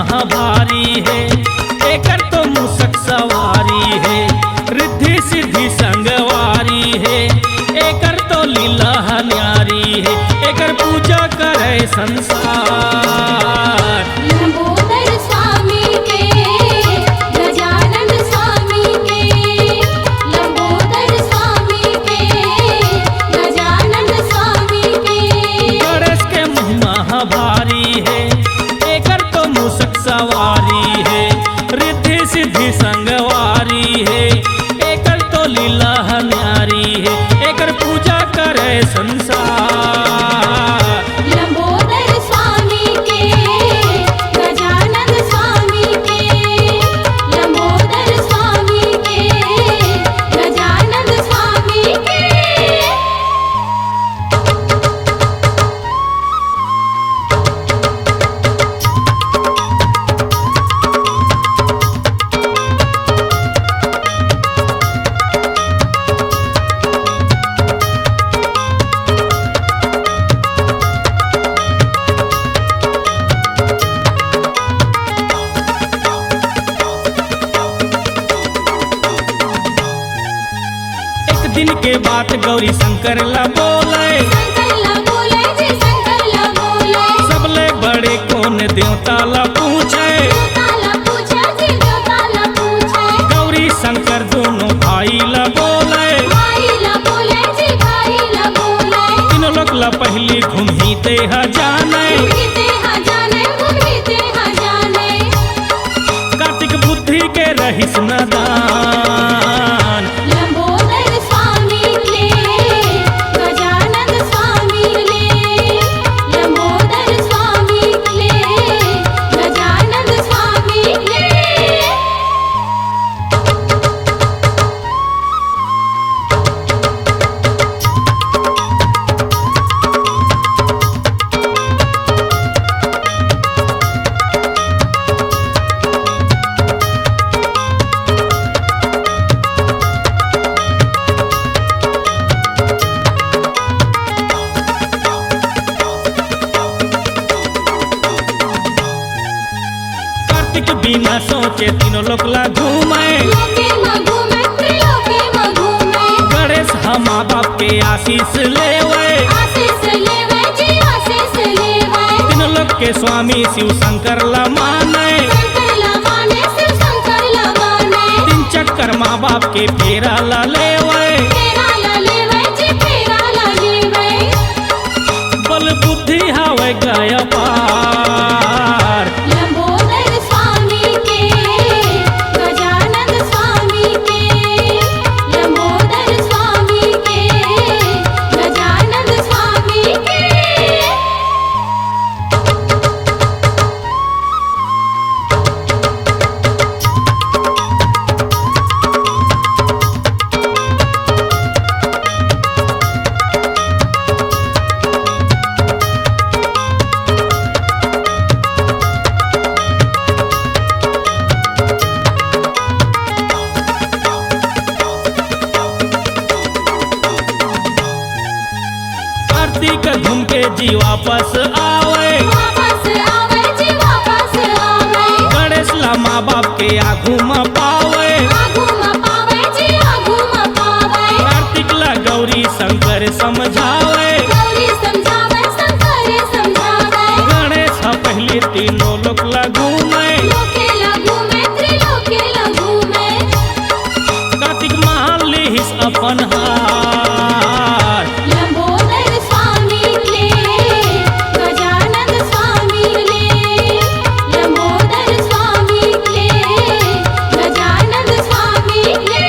भारी है, एकर तो मूसक सवारी है, रिद्धि सिद्धि संगवारी है, एकर तो लीला न्यारी है, एकर पूजा करे संसार। लंबोदर स्वामी के, गजानन स्वामी के, लंबोदर स्वामी के, गजानन स्वामी के। गणेश के महिमा भारी है, एकर तो मूसक सवारी है, रिद्धि सिद्धि संगवारी है, एकर तो लीला न्यारी है, एकर पूजा करे संसार। लंबोदर स्वामी के, गजानन स्वामी के, लंबोदर स्वामी के, गजानन स्वामी के। दिन के बात गौरी शंकर ला बोले, शंकर ला बोले जी, शंकर ला बोले। सबले बड़े कौन देवता ला पूछे, देवता ला पूछे जी, देवता ला पूछे। गौरी शंकर दोनों भाई ला बोले, भाई ला बोले जी, भाई ला बोले। तीनों लोग ला पहली घूमी ते जाने, घूमते हाँ जाने, घूमते हाँ जाने। कार्तिक बुद्धि के रहिस नदान। लंबोदर स्वामी के, गजानन स्वामी के, लंबोदर स्वामी के, गजानन स्वामी के। कार्तिक बिना सोचे तीनों लोग ला घूमे, लोके में घूमे, त्रिलोके में घूमे। गणेश हम माँ बाप के आशीष लेवे, आशीष लेवे जी, आशीष लेवे। तीनों लोग के स्वामी शिव शंकर ला माने, शंकर ला माने, शिव शंकर ला माने। तीन चक्कर माँ बाप के फेरा ला लेवे, फेरा ला लेवे जी, फेरा ला लेवे। बल बुद्धि हवे गय पार। लंबोदर स्वामी के, गजानन स्वामी के, लंबोदर स्वामी के, गजानन स्वामी के। कार्तिक घूम के जी वापस आवे, वापस आवे जी, वापस आवे। गणेश ला माँ बाप के आगू में पावे, आगू में पावे जी, आगू में पावे। कार्तिक ला गौरी शंकर समझावे, गौरी समझावे, शंकर समझावे। गणेश पहले तीनों लोग ला घूमे, लोके ला घूमे, त्रिलोके ला घूमे। कार्तिक मान लिहिस अपन हार। लंबोदर स्वामी के, गजानन स्वामी के, लंबोदर स्वामी के, गजानन स्वामी के।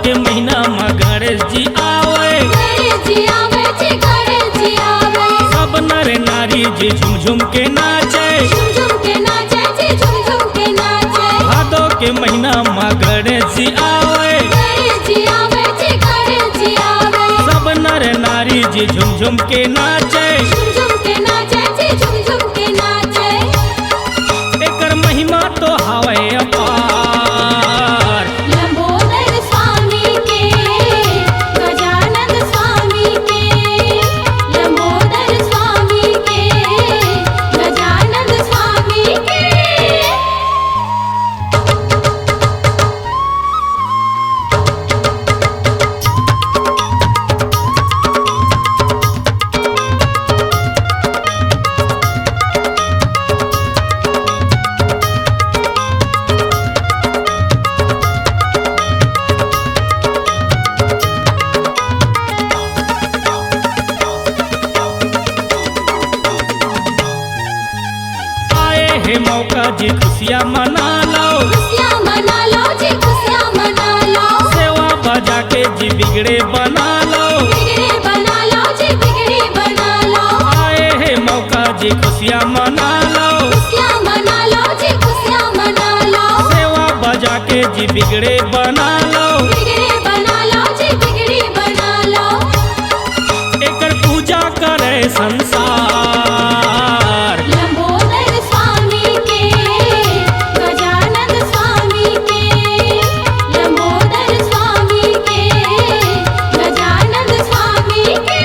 के महीना में गणेश जी आवे, गणेश जी आवे जी, गणेश जी आवे। सब नर नारी जी झुम झुम के नाचे, झुम झुम के नाचे जी, झुम झुम के नाचे। जी आवे, गणेश जी आवे जी, गणेश जी आवे। सब नर नारी जी झुम झुम के नाचे, झुम झुम के नाचे जी, झुम झुम के नाचे। एकर महिमा तो हवे अपार। लंबोदर स्वामी के, गजानन स्वामी के, लंबोदर स्वामी के, गजानन स्वामी के। आए है मौका जी खुशियाँ मना लो, खुशियाँ मना लो जी, खुशियाँ मना लो। सेवा बजा के जी बिगड़े बना लो। बिगड़ी बना लो जी, बिगड़ी बना लो। आए है मौका जी खुशियाँ मना लो, खुशियाँ मना लो जी, खुशियाँ मना लो। सेवा बजा के जी बिगड़े बना लो। बिगड़ी बना लो जी, बिगड़ी बना लो। एकर पूजा करे संसार। लंबोदर स्वामी के, गजानन स्वामी के, लंबोदर स्वामी के, गजानन स्वामी के।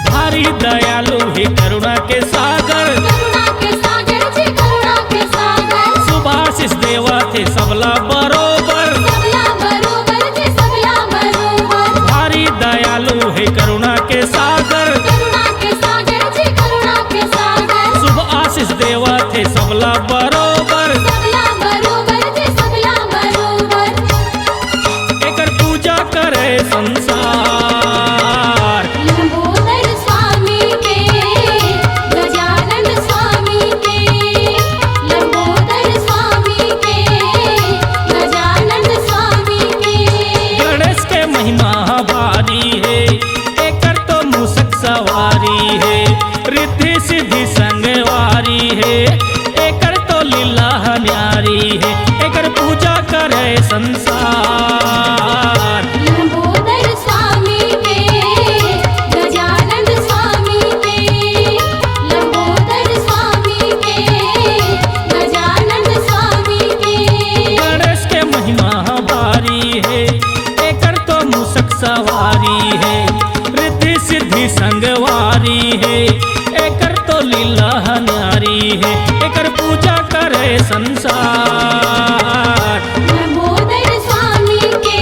भारी दयालु ही करुणा के सागर, करुणा के सागर जी, करुणा के सागर। सुभाषिस देवा थे सबला बरोबर। सबला बरोबर जी, सबला बरोबर। भारी दयालु है करुणा के सागर, करुणा के सागर जी, करुणा के सागर। शुभ आशीष देवा थे सबला बरोबर। सबला बरोबर जी, सबला बरोबर। एकर पूजा करे संसार। लंबोदर स्वामी के, गजानन स्वामी के, लंबोदर स्वामी के, गजानन स्वामी के। गणेश के महिमा भारी है, एकर तो मूसक सवारी है। रिद्धि सिद्धि संगवारी है, एकर तो लीला न्यारी है। एकर पूजा करे संसार। लंबोदर स्वामी के, गजानन स्वामी के, लंबोदर स्वामी के, गजानन स्वामी के। गणेश के महिमा भारी है, एकर तो मूसक सवारी है। रिद्धि सिद्धि संगवारी है, एकर तो लीला न्यारी है। एकर पूजा करे संसार। लंबोदर स्वामी के,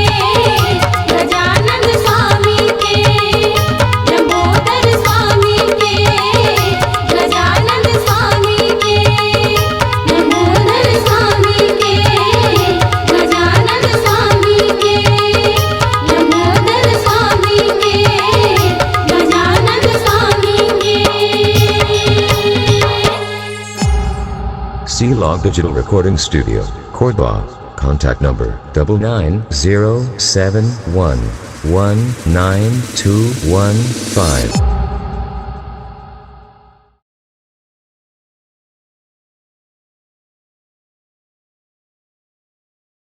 गजानन स्वामी के, लंबोदर स्वामी के, गजानन स्वामी के, लंबोदर स्वामी के, गजानन स्वामी के, लंबोदर स्वामी के, गजानन स्वामी के। C-Log Digital Recording Studio, Cordoba. Contact number 99071192115.